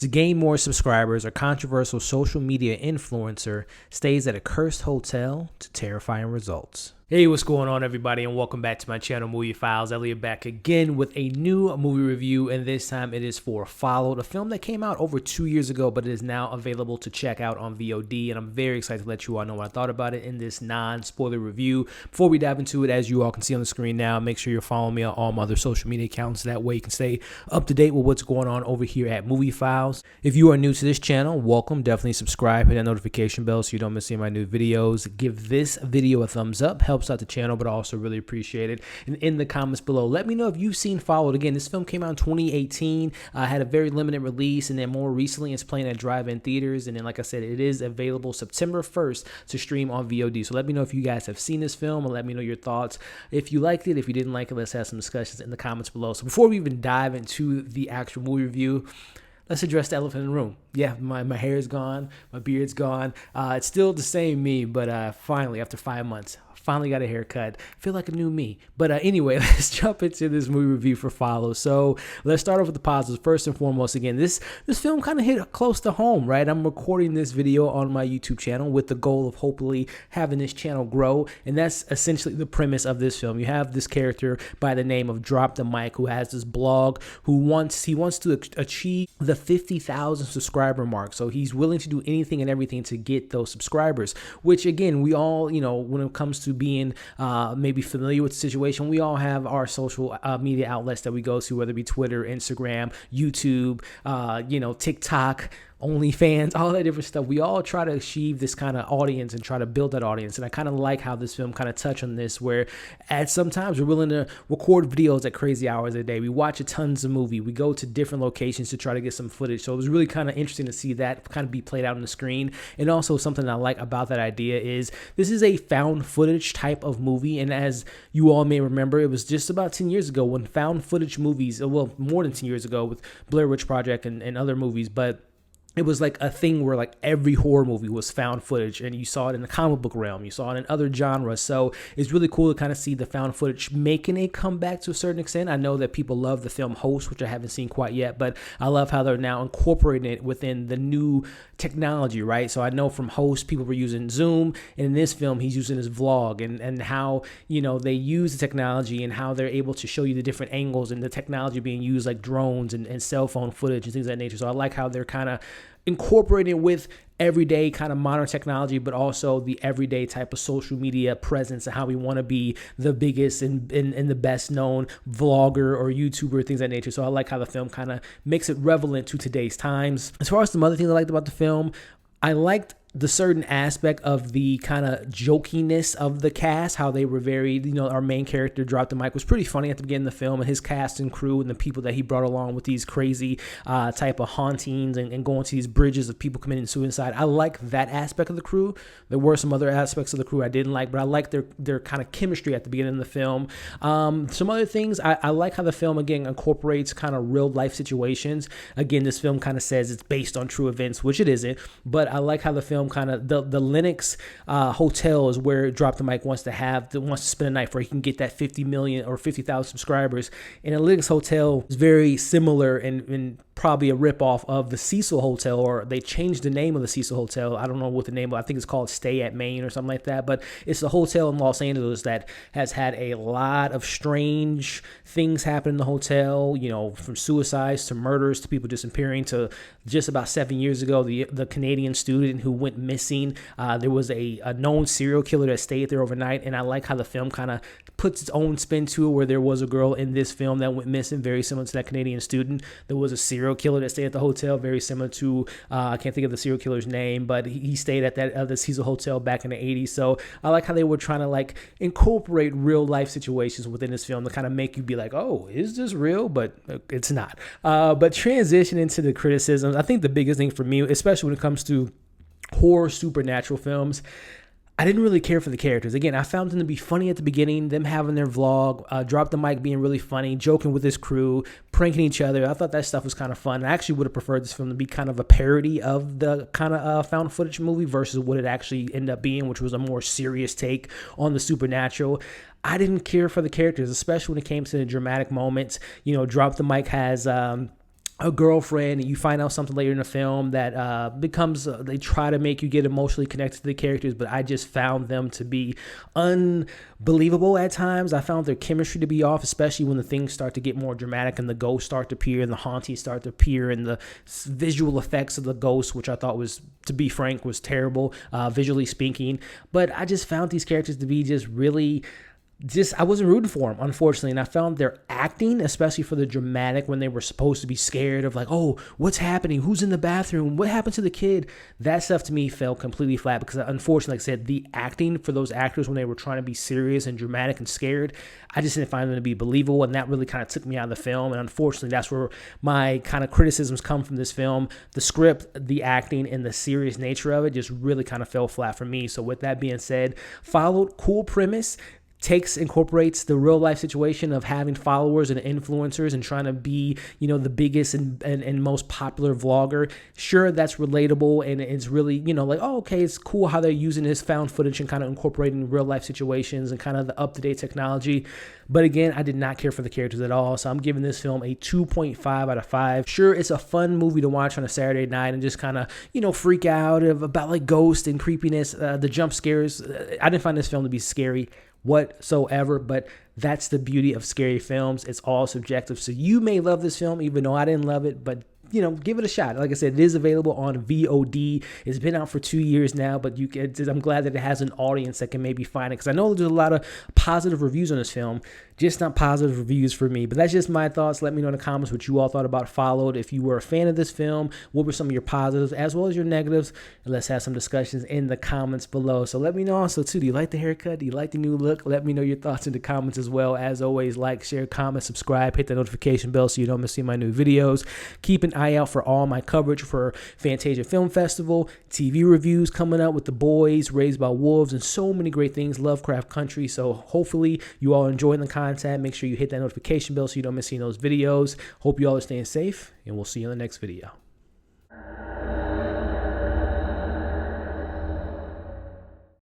To gain more subscribers, a controversial social media influencer stays at a cursed hotel to terrifying results. Hey, what's going on, everybody, and welcome back to my channel, Movie Files. Elliot back again with a new movie review, and this time it is for Followed, a film that came out over 2 years ago, but it is now available to check out on VOD, and I'm very excited to let you all know what I thought about it in this non-spoiler review. Before we dive into it, as you all can see on the screen now, make sure you're following me on all my other social media accounts. That way you can stay up to date with what's going on over here at Movie Files. If you are new to this channel, welcome. Definitely subscribe, hit that notification bell so you don't miss any of my new videos. Give this video a thumbs up. Helps out the channel, but I also really appreciate it. And in the comments below, let me know if you've seen Followed. Again, this film came out in 2018, had a very limited release, and then more recently it's playing at drive-in theaters. And then, like I said, it is available September 1st to stream on VOD. So let me know if you guys have seen this film, and let me know your thoughts. If you liked it, if you didn't like it, let's have some discussions in the comments below. So before we even dive into the actual movie review, let's address the elephant in the room. Yeah, my hair is gone, my beard's gone. It's still the same me, but finally, after 5 months, finally got a haircut. Feel like a new me. But anyway, let's jump into this movie review for Follow. So let's start off with the positives. First and foremost, again, this film kind of hit close to home, right? I'm recording this video on my YouTube channel with the goal of hopefully having this channel grow, and that's essentially the premise of this film. You have this character by the name of Drop the Mic who has this blog he wants to achieve the 50,000 subscriber mark. So he's willing to do anything and everything to get those subscribers, which again, we all, when it comes to being maybe familiar with the situation, we all have our social media outlets that we go to, whether it be Twitter, Instagram, YouTube, TikTok, OnlyFans, all that different stuff. We all try to achieve this kind of audience and try to build that audience. And I kind of like how this film kind of touched on this, where at sometimes we're willing to record videos at crazy hours a day. We watch tons of movie. We go to different locations to try to get some footage. So it was really kind of interesting to see that kind of be played out on the screen. And also something I like about that idea is this is a found footage type of movie. And as you all may remember, it was just about 10 years ago when found footage movies, well, more than 10 years ago with Blair Witch Project and other movies, but it was like a thing where like every horror movie was found footage, and you saw it in the comic book realm, you saw it in other genres. So it's really cool to kind of see the found footage making a comeback to a certain extent. I know that people love the film Host, which I haven't seen quite yet, but I love how they're now incorporating it within the new technology, right? So I know from Host, people were using Zoom, and in this film, he's using his vlog, and how, they use the technology and how they're able to show you the different angles and the technology being used, like drones and cell phone footage and things of that nature. So I like how they're kind of incorporating with everyday kind of modern technology, but also the everyday type of social media presence and how we want to be the biggest and the best known vlogger or YouTuber, things of that nature. So I like how the film kind of makes it relevant to today's times. As far as some other things I liked about the film, I liked the certain aspect of the kind of jokiness of the cast, how they were very, our main character, Drop the Mic, was pretty funny at the beginning of the film, and his cast and crew and the people that he brought along with these crazy type of hauntings and going to these bridges of people committing suicide. I like that aspect of the crew. There were some other aspects of the crew I didn't like, but I like their kind of chemistry at the beginning of the film. Some other things, I like how the film, again, incorporates kind of real life situations. Again, this film kind of says it's based on true events, which it isn't, but I like how the film kind of the Linux hotel is where Drop the Mic wants to spend a night where he can get that 50 million or 50,000 subscribers. And a Linux hotel is very similar and probably a ripoff of the Cecil Hotel, or they changed the name of the Cecil Hotel. I don't know what the name, but I think it's called Stay at Maine or something like that. But it's a hotel in Los Angeles that has had a lot of strange things happen in the hotel, from suicides to murders to people disappearing to just about 7 years ago, the Canadian student who went missing. There was a known serial killer that stayed there overnight, and I like how the film kind of puts its own spin to it, where there was a girl in this film that went missing, very similar to that Canadian student. There was a serial killer that stayed at the hotel, very similar to, I can't think of the serial killer's name, but he stayed at that Cecil Hotel back in the 80s. So I like how they were trying to incorporate real life situations within this film to kind of make you be like, oh, is this real? But it's not. But transition into the criticisms, I think the biggest thing for me, especially when it comes to horror supernatural films, I didn't really care for the characters. Again, I found them to be funny at the beginning, them having their vlog, Drop the Mic being really funny, joking with his crew, pranking each other. I thought that stuff was kind of fun. I actually would have preferred this film to be kind of a parody of the kind of found footage movie versus what it actually ended up being, which was a more serious take on the supernatural. I didn't care for the characters, especially when it came to the dramatic moments. Drop the Mic has a girlfriend, and you find out something later in the film that becomes they try to make you get emotionally connected to the characters, but I just found them to be unbelievable at times. I found their chemistry to be off, especially when the things start to get more dramatic and the ghosts start to appear and the hauntings start to appear and the visual effects of the ghosts, which I thought was, to be frank, was terrible visually speaking. But I just found these characters to be just really I wasn't rooting for them, unfortunately. And I found their acting, especially for the dramatic, when they were supposed to be scared of like, oh, what's happening? Who's in the bathroom? What happened to the kid? That stuff to me fell completely flat because, unfortunately, like I said, the acting for those actors when they were trying to be serious and dramatic and scared, I just didn't find them to be believable. And that really kind of took me out of the film. And unfortunately, that's where my kind of criticisms come from this film. The script, the acting, and the serious nature of it just really kind of fell flat for me. So with that being said, followed, cool premise, incorporates the real life situation of having followers and influencers and trying to be, the biggest and most popular vlogger. Sure, that's relatable and it's really, like, oh, okay, it's cool how they're using this found footage and kind of incorporating real life situations and kind of the up-to-date technology. But again, I did not care for the characters at all. So I'm giving this film a 2.5 out of 5. Sure, it's a fun movie to watch on a Saturday night and just kind of, freak out about like ghosts and creepiness, the jump scares. I didn't find this film to be scary whatsoever, but that's the beauty of scary films. It's all subjective. So you may love this film, even though I didn't love it, but give it a shot. Like I said, it is available on VOD. It's been out for 2 years now, but I'm glad that it has an audience that can maybe find it, because I know there's a lot of positive reviews on this film, just not positive reviews for me. But that's just my thoughts. Let me know in the comments what you all thought about Followed. If you were a fan of this film, what were some of your positives as well as your negatives? And let's have some discussions in the comments below. So let me know also too, do you like the haircut? Do you like the new look? Let me know your thoughts in the comments as well. As always, like, share, comment, subscribe, hit the notification bell so you don't miss my new videos. Keep an eye out for all my coverage for Fantasia Film Festival, TV reviews coming up with The Boys, Raised by Wolves, and so many great things, Lovecraft Country. So hopefully you all enjoying the content. Make sure you hit that notification bell so you don't miss those videos. Hope you all are staying safe, and we'll see you in the next video.